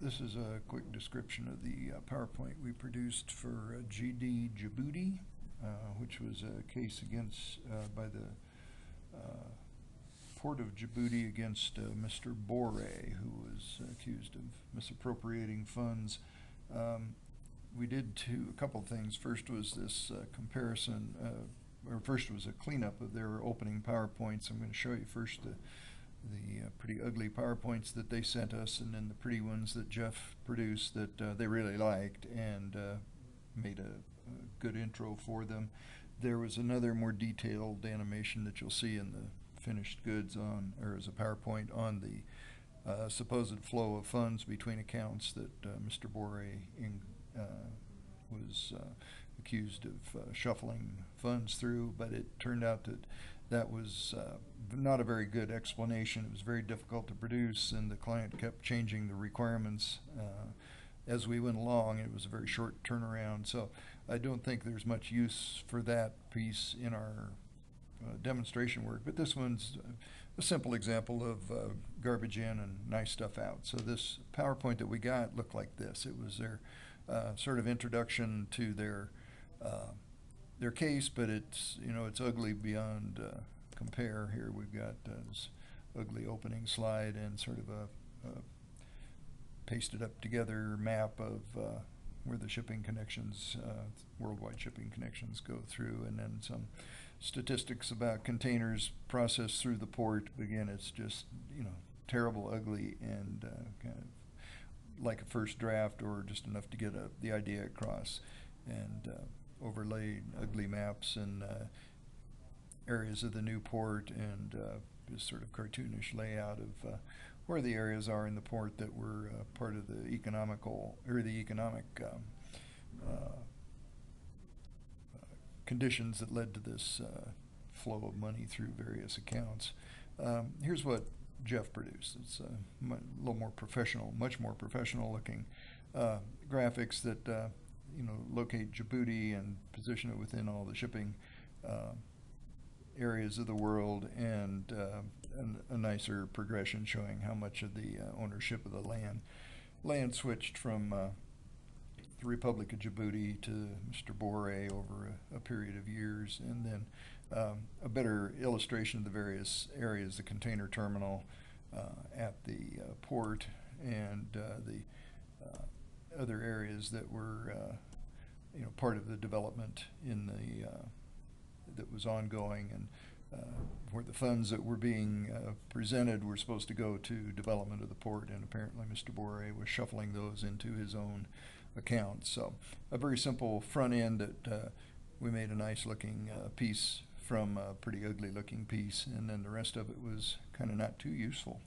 This is a quick description of the PowerPoint we produced for Djibouti, which was a case against by the Port of Djibouti against Mr. Boray, who was accused of misappropriating funds. We did a couple of things. First was this comparison, or first was a cleanup of their opening PowerPoints. I'm going to show you first the pretty ugly PowerPoints that they sent us, and then the pretty ones that Jeff produced that they really liked and made a good intro for them. There was another more detailed animation that you'll see in the finished goods or as a PowerPoint on the supposed flow of funds between accounts that Mr. Boray was accused of shuffling funds through, but it turned out that was not a very good explanation. It was very difficult to produce, and the client kept changing the requirements as we went along. It was a very short turnaround, so I don't think there's much use for that piece in our demonstration work, but this one's a simple example of garbage in and nice stuff out. So this PowerPoint that we got looked like this. It was their sort of introduction to their case, but it's ugly beyond compare. Here we've got this ugly opening slide and sort of a pasted up together map of where the shipping connections, worldwide shipping connections go through, and then some statistics about containers processed through the port. Again, it's just terrible, ugly, and kind of like a first draft, or just enough to get the idea across, and overlaid ugly maps and areas of the new port, and this sort of cartoonish layout of where the areas are in the port that were part of the economic conditions that led to this flow of money through various accounts. Here's what Jeff produced. It's a little more professional, much more professional looking graphics that locate Djibouti and position it within all the shipping areas of the world, and a nicer progression showing how much of the ownership of the land switched from the Republic of Djibouti to Mr. Boray over a period of years, and then a better illustration of the various areas, the container terminal at the port, and the other areas that were part of the development in the that was ongoing, and where the funds that were being presented were supposed to go to development of the port, and apparently Mr. Boray was shuffling those into his own account. So a very simple front end that we made a nice looking piece from a pretty ugly looking piece, and then the rest of it was kind of not too useful.